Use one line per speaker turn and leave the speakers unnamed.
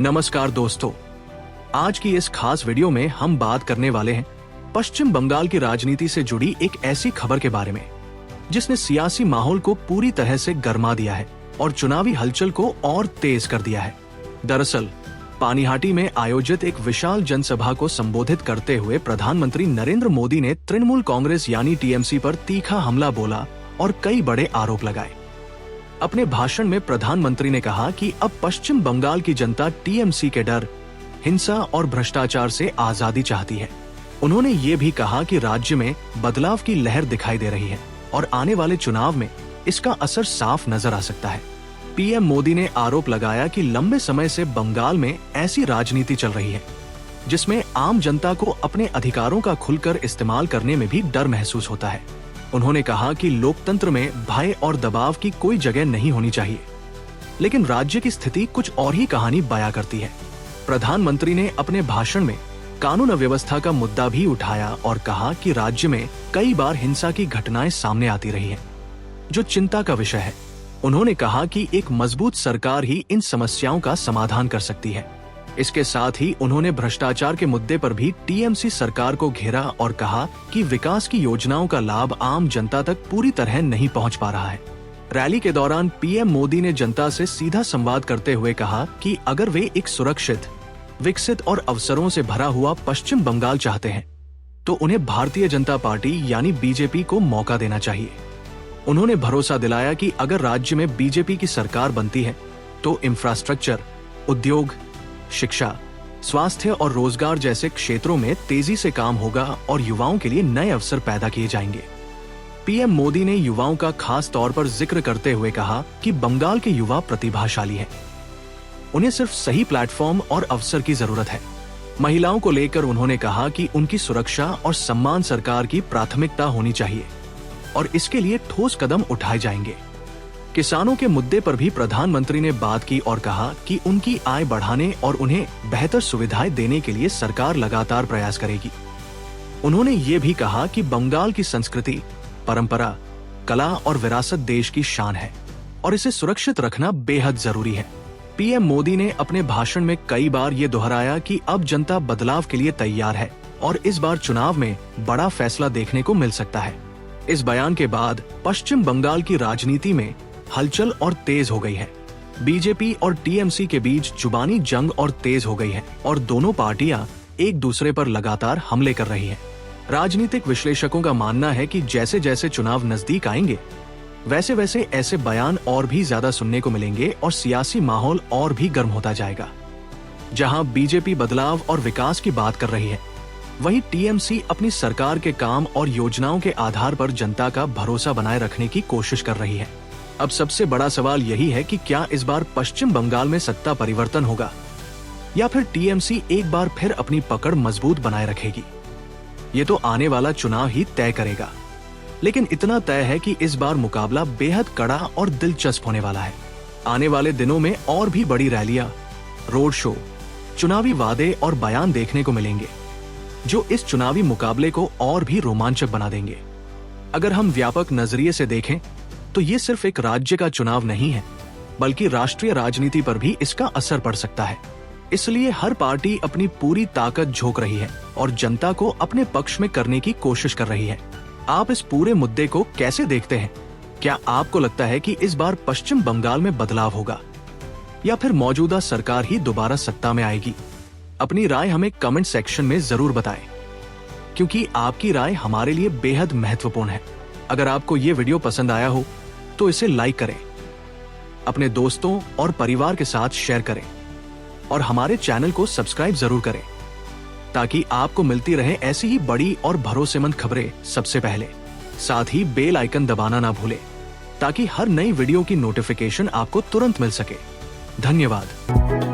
नमस्कार दोस्तों, आज की इस खास वीडियो में हम बात करने वाले हैं पश्चिम बंगाल की राजनीति से जुड़ी एक ऐसी खबर के बारे में जिसने सियासी माहौल को पूरी तरह से गरमा दिया है और चुनावी हलचल को और तेज कर दिया है। दरअसल पानीहाटी में आयोजित एक विशाल जनसभा को संबोधित करते हुए प्रधानमंत्री नरेंद्र मोदी ने तृणमूल कांग्रेस यानी टीएमसी पर तीखा हमला बोला और कई बड़े आरोप लगाए। अपने भाषण में प्रधानमंत्री ने कहा कि अब पश्चिम बंगाल की जनता टीएमसी के डर, हिंसा और भ्रष्टाचार से आजादी चाहती है। उन्होंने ये भी कहा कि राज्य में बदलाव की लहर दिखाई दे रही है और आने वाले चुनाव में इसका असर साफ नजर आ सकता है। पीएम मोदी ने आरोप लगाया कि लंबे समय से बंगाल में ऐसी राजनीति चल रही है जिसमें आम जनता को अपने अधिकारों का खुलकर इस्तेमाल करने में भी डर महसूस होता है। उन्होंने कहा कि लोकतंत्र में भय और दबाव की कोई जगह नहीं होनी चाहिए, लेकिन राज्य की स्थिति कुछ और ही कहानी बयां करती है। प्रधानमंत्री ने अपने भाषण में कानून व्यवस्था का मुद्दा भी उठाया और कहा कि राज्य में कई बार हिंसा की घटनाएं सामने आती रही हैं, जो चिंता का विषय है। उन्होंने कहा कि एक मजबूत सरकार ही इन समस्याओं का समाधान कर सकती है। इसके साथ ही उन्होंने भ्रष्टाचार के मुद्दे पर भी टीएमसी सरकार को घेरा और कहा कि विकास की योजनाओं का लाभ आम जनता तक पूरी तरह नहीं पहुंच पा रहा है। रैली के दौरान पीएम मोदी ने जनता से सीधा संवाद करते हुए कहा कि अगर वे एक सुरक्षित, विकसित और अवसरों से भरा हुआ पश्चिम बंगाल चाहते हैं तो उन्हें भारतीय जनता पार्टी यानी बीजेपी को मौका देना चाहिए। उन्होंने भरोसा दिलाया कि अगर राज्य में बीजेपी की सरकार बनती है तो इंफ्रास्ट्रक्चर, उद्योग, शिक्षा, स्वास्थ्य और रोजगार जैसे क्षेत्रों में तेजी से काम होगा और युवाओं के लिए नए अवसर पैदा किए जाएंगे। पीएम मोदी ने युवाओं का खास तौर पर जिक्र करते हुए कहा कि बंगाल के युवा प्रतिभाशाली हैं। उन्हें सिर्फ सही प्लेटफॉर्म और अवसर की जरूरत है। महिलाओं को लेकर उन्होंने कहा कि उनकी सुरक्षा और सम्मान सरकार की प्राथमिकता होनी चाहिए और इसके लिए ठोस कदम उठाए जाएंगे। किसानों के मुद्दे पर भी प्रधानमंत्री ने बात की और कहा कि उनकी आय बढ़ाने और उन्हें बेहतर सुविधाएं देने के लिए सरकार लगातार प्रयास करेगी। उन्होंने ये भी कहा कि बंगाल की संस्कृति, परंपरा, कला और विरासत देश की शान है और इसे सुरक्षित रखना बेहद जरूरी है। पीएम मोदी ने अपने भाषण में कई बार ये दोहराया कि अब जनता बदलाव के लिए तैयार है और इस बार चुनाव में बड़ा फैसला देखने को मिल सकता है। इस बयान के बाद पश्चिम बंगाल की राजनीति में हलचल और तेज हो गई है। बीजेपी और टीएमसी के बीच जुबानी जंग और तेज हो गई है और दोनों पार्टियां एक दूसरे पर लगातार हमले कर रही हैं। राजनीतिक विश्लेषकों का मानना है कि जैसे जैसे चुनाव नजदीक आएंगे वैसे वैसे ऐसे बयान और भी ज्यादा सुनने को मिलेंगे और सियासी माहौल और भी गर्म होता जाएगा। जहां बीजेपी बदलाव और विकास की बात कर रही है, वहीं टीएमसी अपनी सरकार के काम और योजनाओं के आधार पर जनता का भरोसा बनाए रखने की कोशिश कर रही है। अब सबसे बड़ा सवाल यही है कि क्या इस बार पश्चिम बंगाल में सत्ता परिवर्तन होगा या फिर टीएमसी एक बार फिर अपनी पकड़ मजबूत बनाए रखेगी। ये तो आने वाला चुनाव ही तय करेगा, लेकिन इतना तय है कि इस बार मुकाबला बेहद कड़ा और दिलचस्प होने वाला है। आने वाले दिनों में और भी बड़ी रैलियां, रोड शो, चुनावी वादे और बयान देखने को मिलेंगे जो इस चुनावी मुकाबले को और भी रोमांचक बना देंगे। अगर हम व्यापक नजरिए से देखें तो ये सिर्फ एक राज्य का चुनाव नहीं है, बल्कि राष्ट्रीय राजनीति पर भी इसका असर पड़ सकता है। इसलिए हर पार्टी अपनी पूरी ताकत झोंक रही है और जनता को अपने पक्ष में करने की कोशिश कर रही है। आप इस पूरे मुद्दे को कैसे देखते हैं? क्या आपको लगता है कि इस बार पश्चिम बंगाल में बदलाव होगा या फिर मौजूदा सरकार ही दोबारा सत्ता में आएगी? अपनी राय हमें कमेंट सेक्शन में जरूर बताएं, क्योंकि आपकी राय हमारे लिए बेहद महत्वपूर्ण है। अगर आपको ये वीडियो पसंद आया हो तो इसे लाइक करें, अपने दोस्तों और परिवार के साथ शेयर करें और हमारे चैनल को सब्सक्राइब जरूर करें ताकि आपको मिलती रहे ऐसी ही बड़ी और भरोसेमंद खबरें सबसे पहले। साथ ही बेल आइकन दबाना ना भूलें ताकि हर नई वीडियो की नोटिफिकेशन आपको तुरंत मिल सके। धन्यवाद।